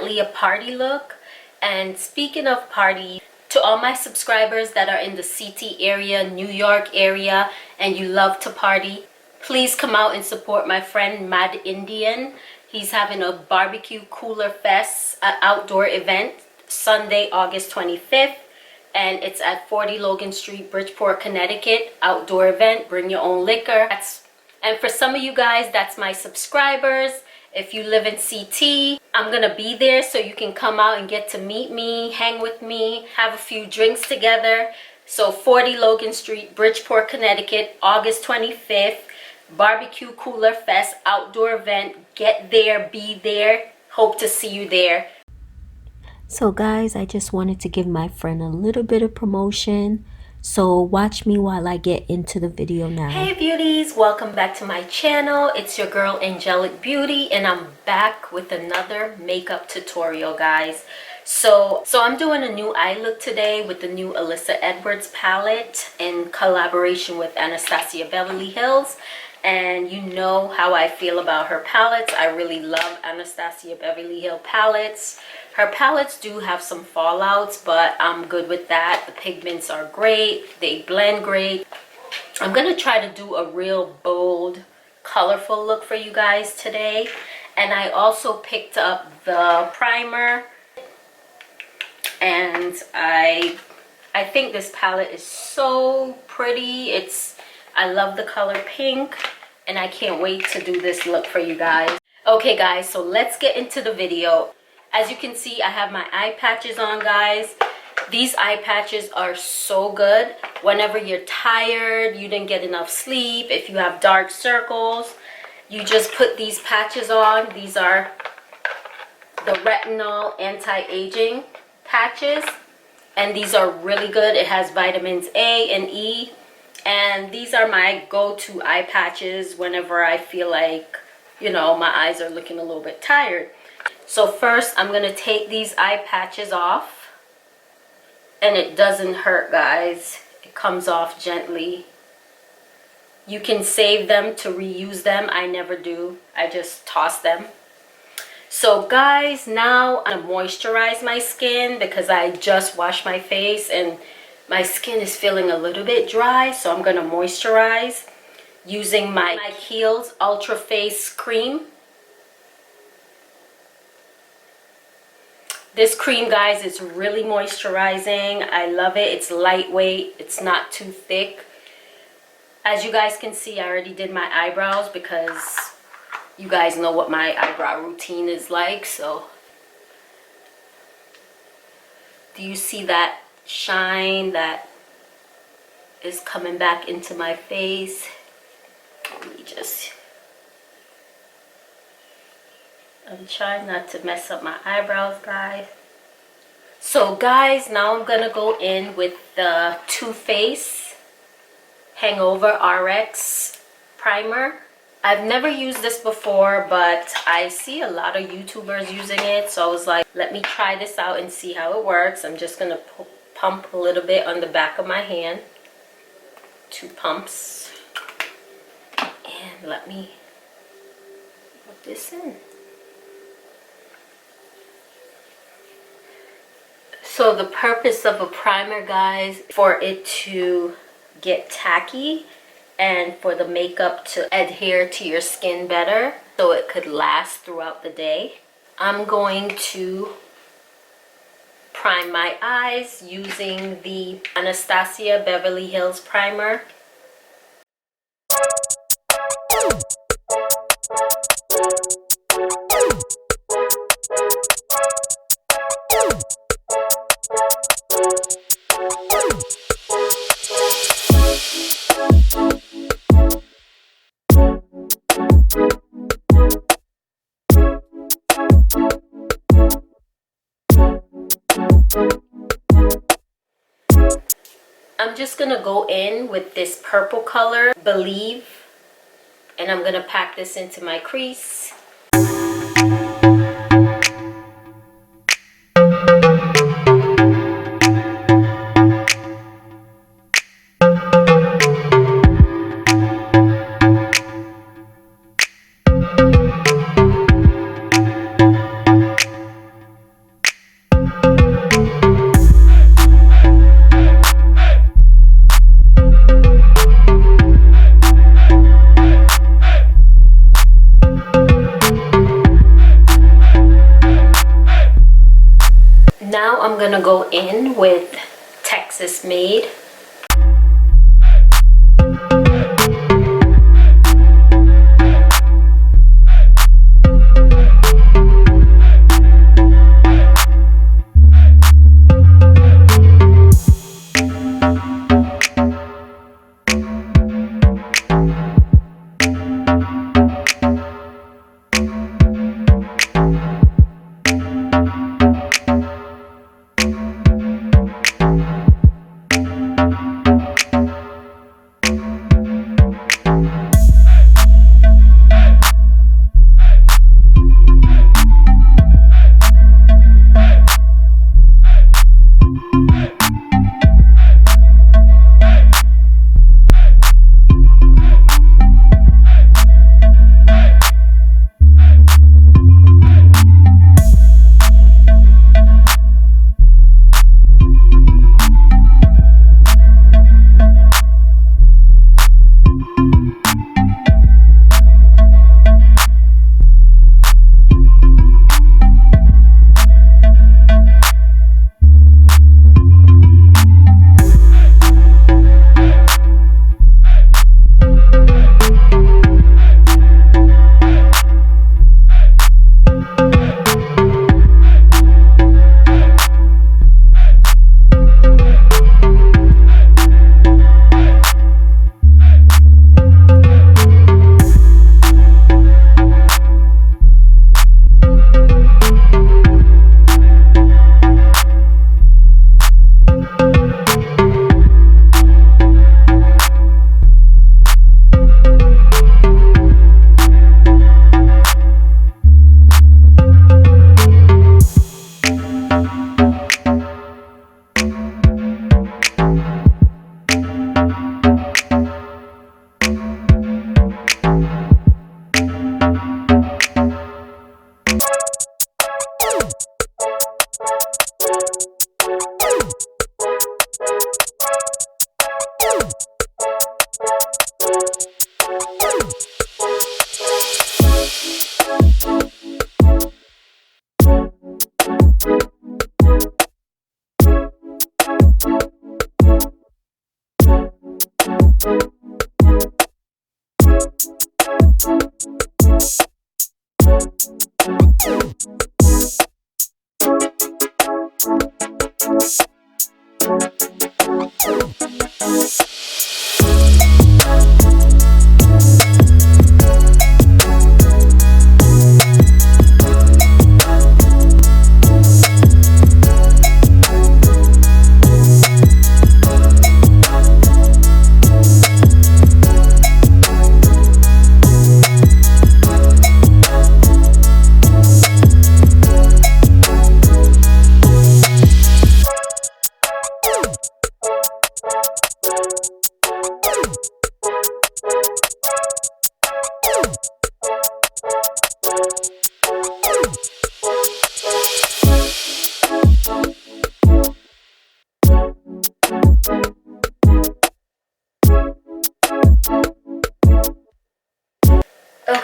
definitely a party look. And speaking of party, to all my subscribers that are in the CT area, New York area, and you love to party, please come out and support my friend Mad Indian. He's having a barbecue cooler fest, an outdoor event, Sunday, August 25th. And it's at 40 Logan Street, Bridgeport, Connecticut. Outdoor event, bring your own liquor. And for some of you guys, that's my subscribers. If you live in CT, I'm gonna be there so you can come out and get to meet me, hang with me, have a few drinks together. So 40 Logan Street, Bridgeport, Connecticut, August 25th. Barbecue Cooler Fest, outdoor event. Get there, be there. Hope to see you there. So guys, I just wanted to give my friend a little bit of promotion. So watch me while I get into the video now. Hey beauties, welcome back to my channel. It's your girl Angelic Beauty, and I'm back with another makeup tutorial, guys. So I'm doing a new eye look today with the new Alyssa Edwards palette in collaboration with Anastasia Beverly Hills. And you know how I feel about her palettes. I really love Anastasia Beverly Hills palettes. Her palettes do have some fallouts, but I'm good with that. The pigments are great. They blend great. I'm going to try to do a real bold, colorful look for you guys today. And I also picked up the primer. And I think this palette is so pretty. I love the color pink, and I can't wait to do this look for you guys. Okay guys, so let's get into the video. As you can see, I have my eye patches on, guys. These eye patches are so good whenever you're tired, you didn't get enough sleep, if you have dark circles, you just put these patches on. These are the retinol anti-aging patches, and these are really good. It has vitamins A and E. And these are my go-to eye patches whenever I feel like, you know, my eyes are looking a little bit tired. So first, I'm going to take these eye patches off. And it doesn't hurt, guys. It comes off gently. You can save them to reuse them. I never do. I just toss them. So guys, now I'm going to moisturize my skin because I just washed my face and my skin is feeling a little bit dry, so I'm going to moisturize using my Kiehl's Ultra Face Cream. This cream, guys, is really moisturizing. I love it. It's lightweight. It's not too thick. As you guys can see, I already did my eyebrows because you guys know what my eyebrow routine is like. So, do you see that shine that is coming back into my face? Let me just, I'm trying not to mess up my eyebrows, guys. So guys, now I'm gonna go in with the Too Faced Hangover RX primer. I've never used this before, but I see a lot of YouTubers using it, so I was like, let me try this out and see how it works. I'm just gonna pump a little bit on the back of my hand. 2 pumps. And let me put this in. So the purpose of a primer, guys, for it to get tacky and for the makeup to adhere to your skin better so it could last throughout the day. I'm going to prime my eyes using the Anastasia Beverly Hills primer. I'm just gonna go in with this purple color, Believe, and I'm gonna pack this into my crease. go in with Texas Made.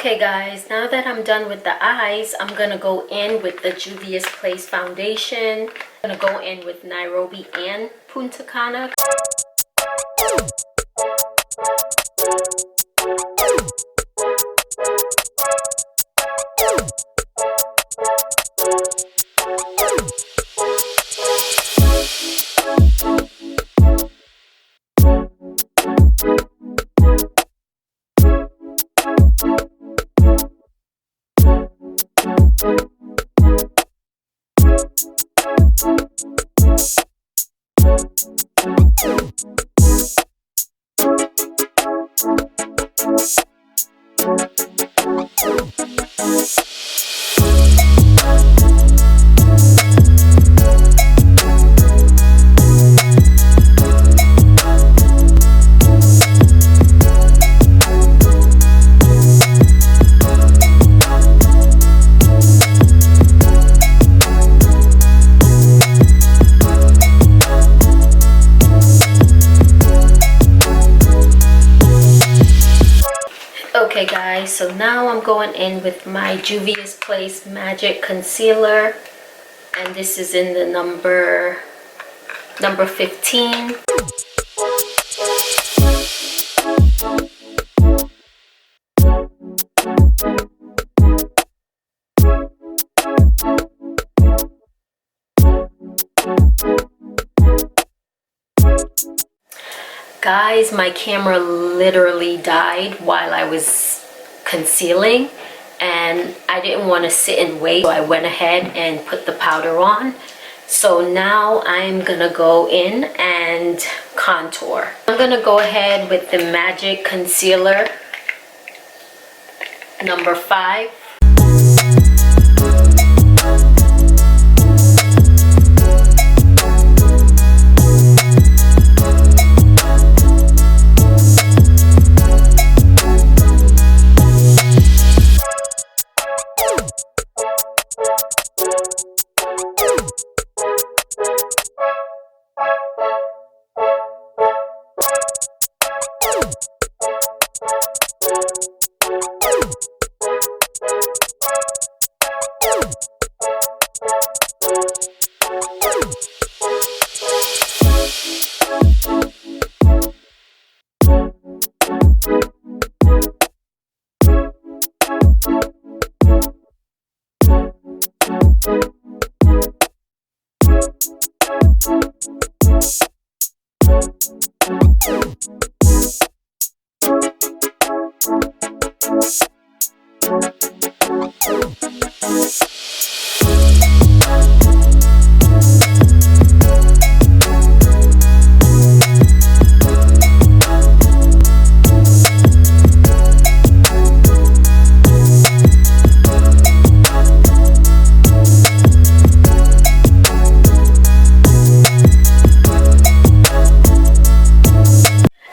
Okay guys, now that I'm done with the eyes, I'm gonna go in with the Juvia's Place foundation. I'm gonna go in with Nairobi and Punta Cana. Okay guys, so now I'm going in with my Juvia's Place Magic Concealer, and this is in the number number 15. Guys, my camera literally died while I was concealing, and I didn't want to sit and wait, so I went ahead and put the powder on. So now I'm gonna go in and contour. I'm gonna go ahead with the Magic Concealer number 5.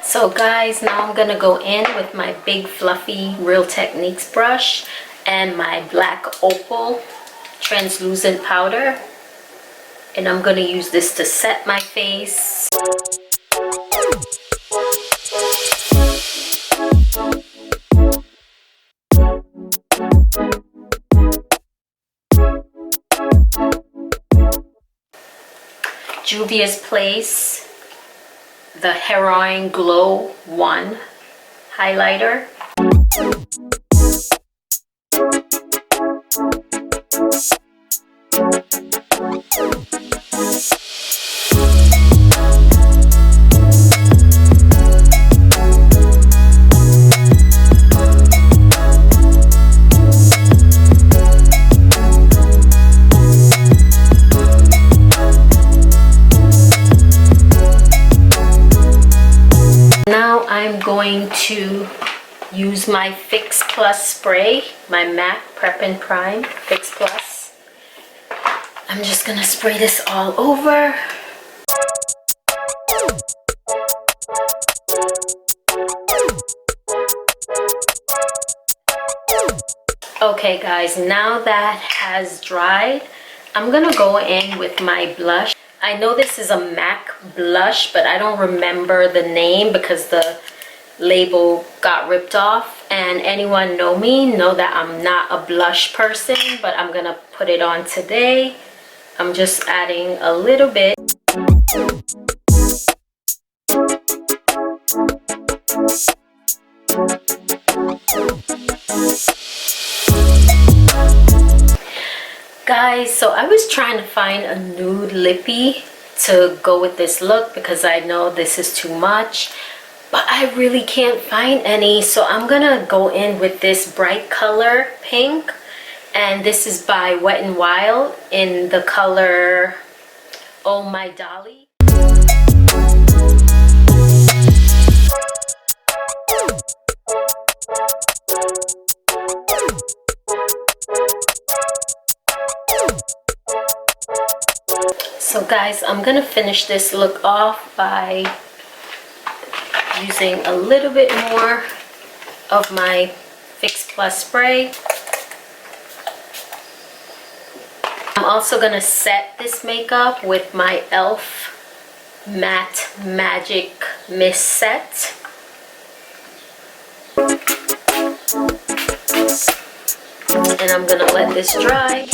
So guys, now I'm gonna go in with my big fluffy Real Techniques brush and my black opal translucent powder, and I'm gonna use this to set my face. Juvia's Place, the Heroine Glow 1 highlighter. Now I'm going to use my Fix Plus spray, my MAC Prep and Prime Fix Plus. I'm just gonna spray this all over. Okay guys, now that has dried, I'm gonna go in with my blush. I know this is a MAC blush, but I don't remember the name because the label got ripped off. And anyone know me know that I'm not a blush person, but I'm gonna put it on today. I'm just adding a little bit. Guys, so I was trying to find a nude lippy to go with this look because I know this is too much, but I really can't find any. So I'm gonna go in with this bright color pink, and this is by Wet n Wild in the color Oh My Dolly. So guys, I'm gonna finish this look off by using a little bit more of my Fix Plus spray. I'm also gonna set this makeup with my e.l.f. Matte Magic Mist Set. And I'm gonna let this dry.